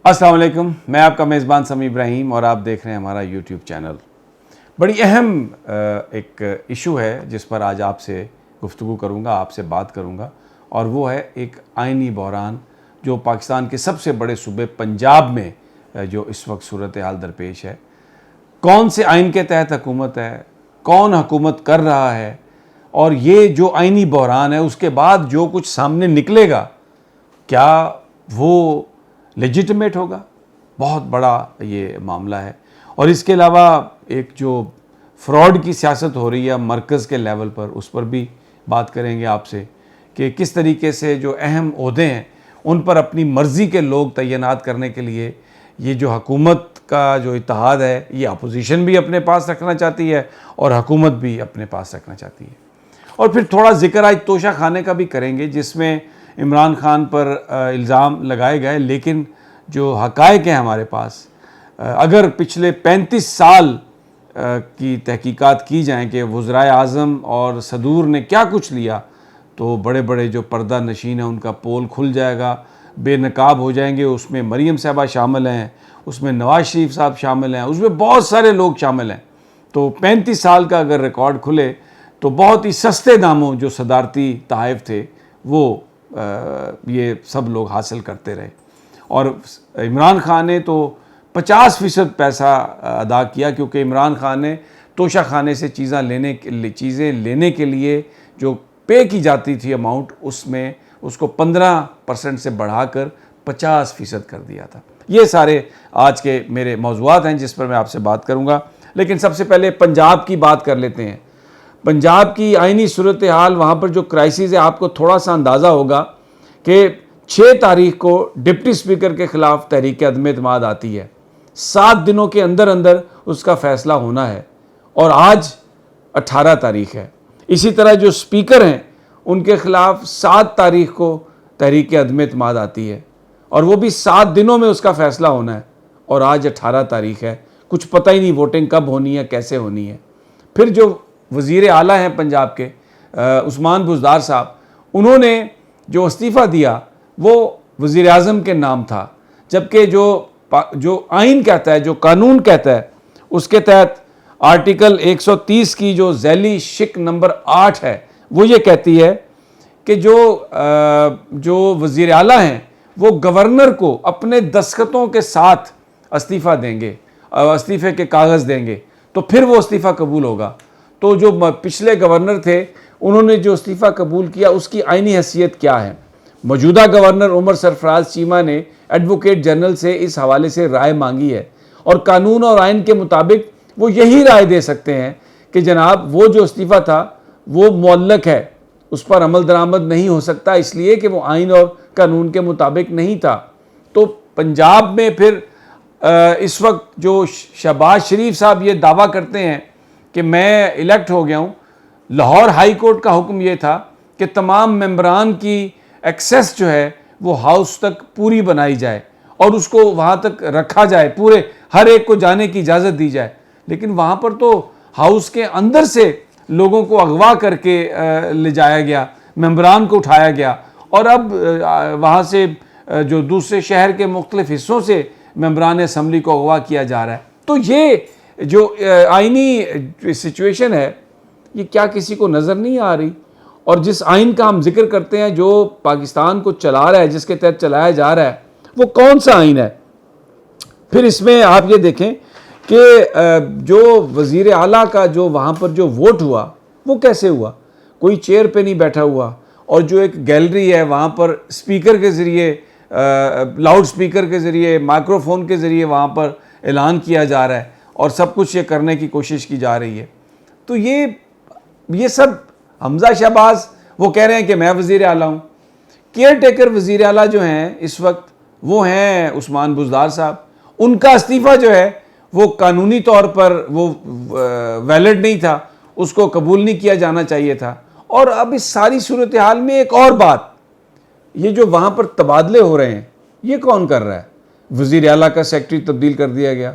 السلام علیکم، میں آپ کا میزبان سمیع ابراہیم اور آپ دیکھ رہے ہیں ہمارا یوٹیوب چینل۔ بڑی اہم ایک ایشو ہے جس پر آج آپ سے گفتگو کروں گا، آپ سے بات کروں گا، اور وہ ہے ایک آئینی بحران جو پاکستان کے سب سے بڑے صوبے پنجاب میں جو اس وقت صورتحال درپیش ہے۔ کون سے آئین کے تحت حکومت ہے، کون حکومت کر رہا ہے، اور یہ جو آئینی بحران ہے اس کے بعد جو کچھ سامنے نکلے گا کیا وہ لیجیٹمیٹ ہوگا؟ بہت بڑا یہ معاملہ ہے۔ اور اس کے علاوہ ایک جو فراڈ کی سیاست ہو رہی ہے مرکز کے لیول پر، اس پر بھی بات کریں گے آپ سے کہ کس طریقے سے جو اہم عہدے ہیں ان پر اپنی مرضی کے لوگ تعینات کرنے کے لیے یہ جو حکومت کا جو اتحاد ہے یہ اپوزیشن بھی اپنے پاس رکھنا چاہتی ہے اور حکومت بھی اپنے پاس رکھنا چاہتی ہے۔ اور پھر تھوڑا ذکر آج توشہ خانے کا بھی کریں گے جس میں عمران خان پر الزام لگائے گئے، لیکن جو حقائق ہیں ہمارے پاس، اگر پچھلے 35 سال کی تحقیقات کی جائیں کہ وزرائے اعظم اور صدور نے کیا کچھ لیا، تو بڑے بڑے جو پردہ نشین ہیں ان کا پول کھل جائے گا، بے نقاب ہو جائیں گے۔ اس میں مریم صاحبہ شامل ہیں، اس میں نواز شریف صاحب شامل ہیں، اس میں بہت سارے لوگ شامل ہیں۔ تو 35 سال کا اگر ریکارڈ کھلے تو بہت ہی سستے داموں جو صدارتی تحائف تھے وہ یہ سب لوگ حاصل کرتے رہے۔ اور عمران خان نے تو 50% پیسہ ادا کیا، کیونکہ عمران خان نے توشہ خانے سے چیزیں لینے کے لیے جو پے کی جاتی تھی اماؤنٹ، اس میں اس کو 15% سے بڑھا کر 50% کر دیا تھا۔ یہ سارے آج کے میرے موضوعات ہیں جس پر میں آپ سے بات کروں گا، لیکن سب سے پہلے پنجاب کی بات کر لیتے ہیں۔ پنجاب کی آئینی صورتحال، وہاں پر جو کرائسس ہے، آپ کو تھوڑا سا اندازہ ہوگا کہ 6 تاریخ کو ڈپٹی اسپیکر کے خلاف تحریک عدم اعتماد آتی ہے، 7 دنوں کے اندر اندر اس کا فیصلہ ہونا ہے، اور آج 18 تاریخ ہے۔ اسی طرح جو اسپیکر ہیں ان کے خلاف 7 تاریخ کو تحریک عدم اعتماد آتی ہے، اور وہ بھی 7 دنوں میں اس کا فیصلہ ہونا ہے، اور آج 18 تاریخ ہے۔ کچھ پتہ ہی نہیں ووٹنگ کب ہونی ہے، کیسے ہونی ہے۔ پھر جو وزیر اعلیٰ ہیں پنجاب کے عثمان بزدار صاحب، انہوں نے جو استعفیٰ دیا وہ وزیر اعظم کے نام تھا، جبکہ جو آئین کہتا ہے، جو قانون کہتا ہے، اس کے تحت آرٹیکل 130 کی جو ذیلی شق نمبر 8 ہے وہ یہ کہتی ہے کہ جو وزیر اعلیٰ ہیں وہ گورنر کو اپنے دستخطوں کے ساتھ استعفیٰ دیں گے، استعفے کے کاغذ دیں گے، تو پھر وہ استعفیٰ قبول ہوگا۔ تو جو پچھلے گورنر تھے انہوں نے جو استعفیٰ قبول کیا اس کی آئینی حیثیت کیا ہے؟ موجودہ گورنر عمر سرفراز چیمہ نے ایڈوکیٹ جنرل سے اس حوالے سے رائے مانگی ہے، اور قانون اور آئین کے مطابق وہ یہی رائے دے سکتے ہیں کہ جناب وہ جو استعفیٰ تھا وہ معلق ہے، اس پر عمل درآمد نہیں ہو سکتا، اس لیے کہ وہ آئین اور قانون کے مطابق نہیں تھا۔ تو پنجاب میں پھر اس وقت جو شہباز شریف صاحب یہ دعویٰ کرتے ہیں کہ میں الیکٹ ہو گیا ہوں، لاہور ہائی کورٹ کا حکم یہ تھا کہ تمام ممبران کی ایکسیس جو ہے وہ ہاؤس تک پوری بنائی جائے اور اس کو وہاں تک رکھا جائے، پورے ہر ایک کو جانے کی اجازت دی جائے، لیکن وہاں پر تو ہاؤس کے اندر سے لوگوں کو اغوا کر کے لے جایا گیا، ممبران کو اٹھایا گیا، اور اب وہاں سے جو دوسرے شہر کے مختلف حصوں سے ممبران اسمبلی کو اغوا کیا جا رہا ہے۔ تو یہ جو آئینی سچویشن ہے یہ کیا کسی کو نظر نہیں آ رہی؟ اور جس آئین کا ہم ذکر کرتے ہیں جو پاکستان کو چلا رہا ہے، جس کے تحت چلایا جا رہا ہے، وہ کون سا آئین ہے؟ پھر اس میں آپ یہ دیکھیں کہ جو وزیر اعلیٰ کا جو وہاں پر جو ووٹ ہوا وہ کیسے ہوا؟ کوئی چیئر پہ نہیں بیٹھا ہوا، اور جو ایک گیلری ہے وہاں پر اسپیکر کے ذریعے، لاؤڈ اسپیکر کے ذریعے، مائکرو فون کے ذریعے وہاں پر اعلان کیا جا رہا ہے، اور سب کچھ یہ کرنے کی کوشش کی جا رہی ہے۔ تو یہ سب حمزہ شہباز وہ کہہ رہے ہیں کہ میں وزیر اعلیٰ ہوں۔ کیئر ٹیکر وزیر اعلیٰ جو ہیں اس وقت وہ ہیں عثمان بزدار صاحب، ان کا استعفیٰ جو ہے وہ قانونی طور پر وہ ویلڈ نہیں تھا، اس کو قبول نہیں کیا جانا چاہیے تھا۔ اور اب اس ساری صورتحال میں ایک اور بات، یہ جو وہاں پر تبادلے ہو رہے ہیں یہ کون کر رہا ہے؟ وزیر اعلیٰ کا سیکٹری تبدیل کر دیا گیا،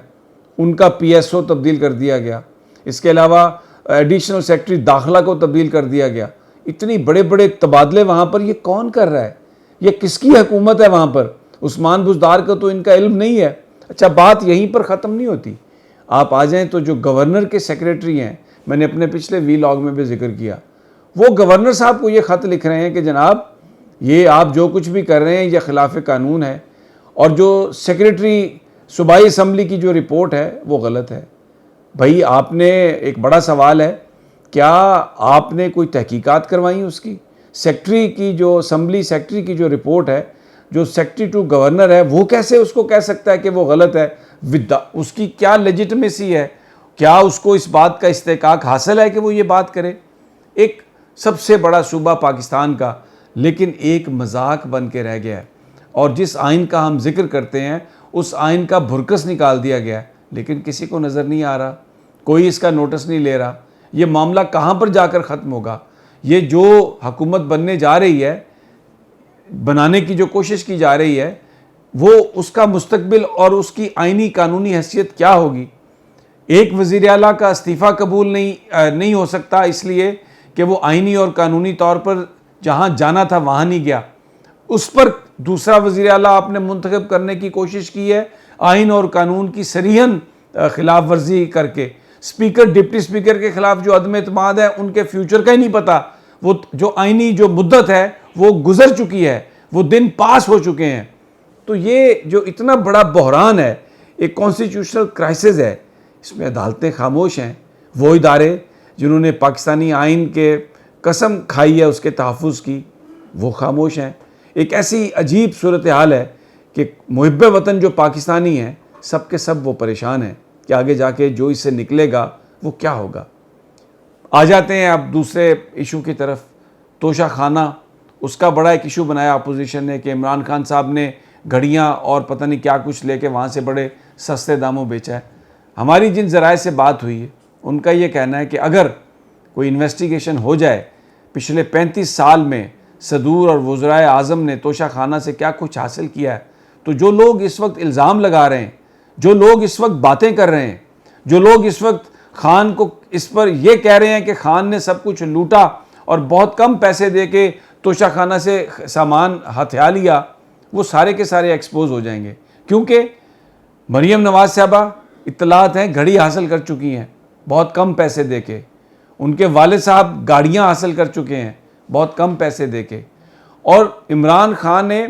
ان کا پی ایس او تبدیل کر دیا گیا، اس کے علاوہ ایڈیشنل سیکٹری داخلہ کو تبدیل کر دیا گیا۔ اتنی بڑے بڑے تبادلے وہاں پر یہ کون کر رہا ہے؟ یہ کس کی حکومت ہے وہاں پر؟ عثمان بزدار کا تو ان کا علم نہیں ہے۔ اچھا، بات یہیں پر ختم نہیں ہوتی، آپ آ جائیں تو جو گورنر کے سیکریٹری ہیں، میں نے اپنے پچھلے وی لاگ میں بھی ذکر کیا، وہ گورنر صاحب کو یہ خط لکھ رہے ہیں کہ جناب یہ آپ جو کچھ بھی کر رہے ہیں یہ خلاف قانون ہے، اور جو سیکریٹری صوبائی اسمبلی کی جو رپورٹ ہے وہ غلط ہے۔ بھائی آپ نے، ایک بڑا سوال ہے، کیا آپ نے کوئی تحقیقات کروائیں اس کی؟ سیکٹری کی جو اسمبلی سیکٹری کی جو رپورٹ ہے، جو سیکٹری ٹو گورنر ہے، وہ کیسے اس کو کہہ سکتا ہے کہ وہ غلط ہے؟ اس کی کیا لیجٹمیسی ہے؟ کیا اس کو اس بات کا استحقاق حاصل ہے کہ وہ یہ بات کرے؟ ایک سب سے بڑا صوبہ پاکستان کا، لیکن ایک مذاق بن کے رہ گیا ہے، اور جس آئین کا ہم ذکر کرتے ہیں اس آئین کا بھرکس نکال دیا گیا ہے، لیکن کسی کو نظر نہیں آ رہا، کوئی اس کا نوٹس نہیں لے رہا۔ یہ معاملہ کہاں پر جا کر ختم ہوگا؟ یہ جو حکومت بننے جا رہی ہے، بنانے کی جو کوشش کی جا رہی ہے، وہ اس کا مستقبل اور اس کی آئینی قانونی حیثیت کیا ہوگی؟ ایک وزیر اعلیٰ کا استعفیٰ قبول نہیں ہو سکتا اس لیے کہ وہ آئینی اور قانونی طور پر جہاں جانا تھا وہاں نہیں گیا، اس پر دوسرا وزیر اعلیٰ آپ نے منتخب کرنے کی کوشش کی ہے آئین اور قانون کی صریحاً خلاف ورزی کر کے۔ اسپیکر، ڈپٹی اسپیکر کے خلاف جو عدم اعتماد ہے، ان کے فیوچر کا ہی نہیں پتا، وہ جو آئینی جو مدت ہے وہ گزر چکی ہے، وہ دن پاس ہو چکے ہیں۔ تو یہ جو اتنا بڑا بحران ہے، ایک کانسٹیٹیوشنل کرائسس ہے، اس میں عدالتیں خاموش ہیں۔ وہ ادارے جنہوں نے پاکستانی آئین کے قسم کھائی ہے اس کے تحفظ کی، وہ خاموش ہیں۔ ایک ایسی عجیب صورتحال ہے کہ محب وطن جو پاکستانی ہیں، سب کے سب وہ پریشان ہیں کہ آگے جا کے جو اس سے نکلے گا وہ کیا ہوگا۔ آ جاتے ہیں اب دوسرے ایشو کی طرف، توشہ خانہ۔ اس کا بڑا ایک ایشو بنایا اپوزیشن نے کہ عمران خان صاحب نے گھڑیاں اور پتہ نہیں کیا کچھ لے کے وہاں سے بڑے سستے داموں بیچا ہے۔ ہماری جن ذرائع سے بات ہوئی ہے ان کا یہ کہنا ہے کہ اگر کوئی انویسٹیگیشن ہو جائے پچھلے 35 سال میں صدور اور وزرائے اعظم نے توشہ خانہ سے کیا کچھ حاصل کیا ہے، تو جو لوگ اس وقت الزام لگا رہے ہیں، جو لوگ اس وقت باتیں کر رہے ہیں، جو لوگ اس وقت خان کو اس پر یہ کہہ رہے ہیں کہ خان نے سب کچھ لوٹا اور بہت کم پیسے دے کے توشہ خانہ سے سامان ہتھیا لیا، وہ سارے کے سارے ایکسپوز ہو جائیں گے، کیونکہ مریم نواز صاحبہ اطلاعات ہیں گھڑی حاصل کر چکی ہیں بہت کم پیسے دے کے، ان کے والد صاحب گاڑیاں حاصل کر چکے ہیں بہت کم پیسے دے کے، اور عمران خان نے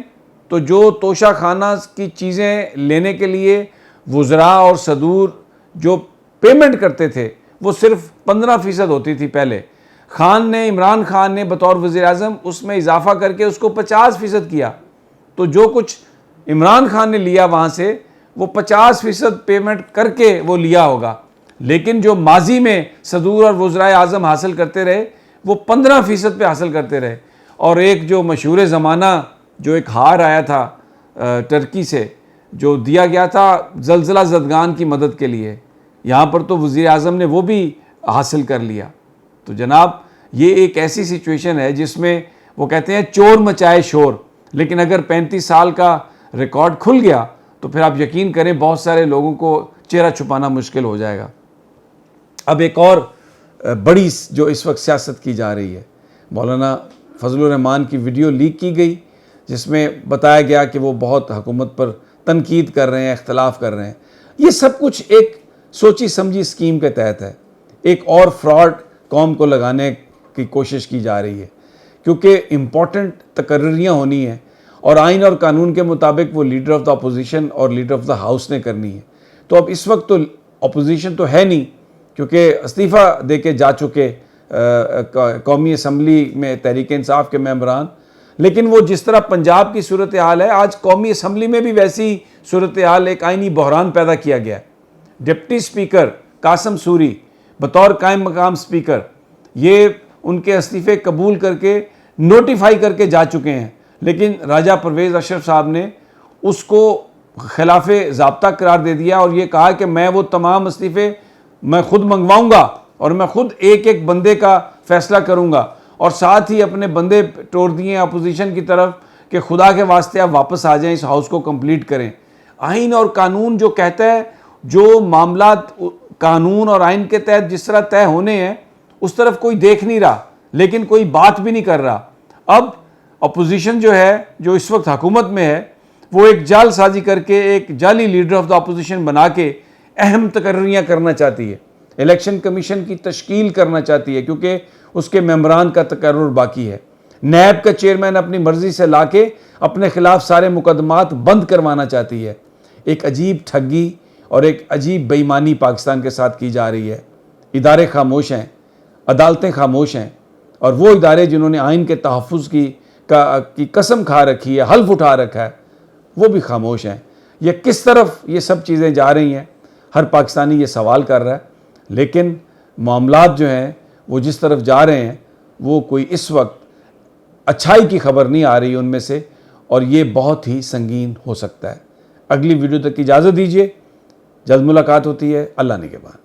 تو جو توشہ خانہ کی چیزیں لینے کے لیے وزراء اور صدور جو پیمنٹ کرتے تھے وہ صرف 15% ہوتی تھی پہلے، عمران خان نے بطور وزیر اعظم اس میں اضافہ کر کے اس کو 50% کیا، تو جو کچھ عمران خان نے لیا وہاں سے وہ 50% پیمنٹ کر کے وہ لیا ہوگا، لیکن جو ماضی میں صدور اور وزرائے اعظم حاصل کرتے رہے وہ 15% پہ حاصل کرتے رہے۔ اور ایک جو مشہور زمانہ جو ایک ہار آیا تھا ٹرکی سے جو دیا گیا تھا زلزلہ زدگان کی مدد کے لیے، یہاں پر تو وزیر اعظم نے وہ بھی حاصل کر لیا۔ تو جناب یہ ایک ایسی سچویشن ہے جس میں وہ کہتے ہیں چور مچائے شور، لیکن اگر 35 سال کا ریکارڈ کھل گیا تو پھر آپ یقین کریں بہت سارے لوگوں کو چہرہ چھپانا مشکل ہو جائے گا۔ اب ایک اور بڑی جو اس وقت سیاست کی جا رہی ہے، مولانا فضل الرحمان کی ویڈیو لیک کی گئی جس میں بتایا گیا کہ وہ بہت حکومت پر تنقید کر رہے ہیں، اختلاف کر رہے ہیں۔ یہ سب کچھ ایک سوچی سمجھی اسکیم کے تحت ہے، ایک اور فراڈ قوم کو لگانے کی کوشش کی جا رہی ہے، کیونکہ امپورٹنٹ تقرریاں ہونی ہیں اور آئین اور قانون کے مطابق وہ لیڈر آف دا اپوزیشن اور لیڈر آف دا ہاؤس نے کرنی ہے۔ تو اب اس وقت تو اپوزیشن تو ہے نہیں کیونکہ استعفیٰ دے کے جا چکے قومی اسمبلی میں تحریک انصاف کے ممبران، لیکن وہ جس طرح پنجاب کی صورتحال ہے آج قومی اسمبلی میں بھی ویسی صورتحال، ایک آئینی بحران پیدا کیا گیا ہے۔ ڈپٹی اسپیکر قاسم سوری بطور قائم مقام اسپیکر یہ ان کے استعفے قبول کر کے نوٹیفائی کر کے جا چکے ہیں، لیکن راجہ پرویز اشرف صاحب نے اس کو خلاف ضابطہ قرار دے دیا اور یہ کہا کہ میں وہ تمام استعفے میں خود منگواؤں گا اور میں خود ایک ایک بندے کا فیصلہ کروں گا، اور ساتھ ہی اپنے بندے ٹور دیے اپوزیشن کی طرف کہ خدا کے واسطے آپ واپس آ جائیں، اس ہاؤس کو کمپلیٹ کریں۔ آئین اور قانون جو کہتا ہے جو معاملات قانون اور آئین کے تحت جس طرح طے ہونے ہیں اس طرف کوئی دیکھ نہیں رہا، لیکن کوئی بات بھی نہیں کر رہا۔ اب اپوزیشن جو ہے جو اس وقت حکومت میں ہے وہ ایک جال سازی کر کے ایک جعلی لیڈر آف دا اپوزیشن بنا کے اہم تقرریاں کرنا چاہتی ہے، الیکشن کمیشن کی تشکیل کرنا چاہتی ہے کیونکہ اس کے ممبران کا تقرر باقی ہے، نیب کا چیئرمین اپنی مرضی سے لا کے اپنے خلاف سارے مقدمات بند کروانا چاہتی ہے۔ ایک عجیب ٹھگی اور ایک عجیب بے ایمانی پاکستان کے ساتھ کی جا رہی ہے۔ ادارے خاموش ہیں، عدالتیں خاموش ہیں، اور وہ ادارے جنہوں نے آئین کے تحفظ کی قسم کھا رکھی ہے، حلف اٹھا رکھا ہے، وہ بھی خاموش ہیں۔ یہ کس طرف یہ سب چیزیں جا رہی ہیں، ہر پاکستانی یہ سوال کر رہا ہے، لیکن معاملات جو ہیں وہ جس طرف جا رہے ہیں وہ کوئی اس وقت اچھائی کی خبر نہیں آ رہی ان میں سے، اور یہ بہت ہی سنگین ہو سکتا ہے۔ اگلی ویڈیو تک کی اجازت دیجیے، جلد ملاقات ہوتی ہے، اللہ نگہبان۔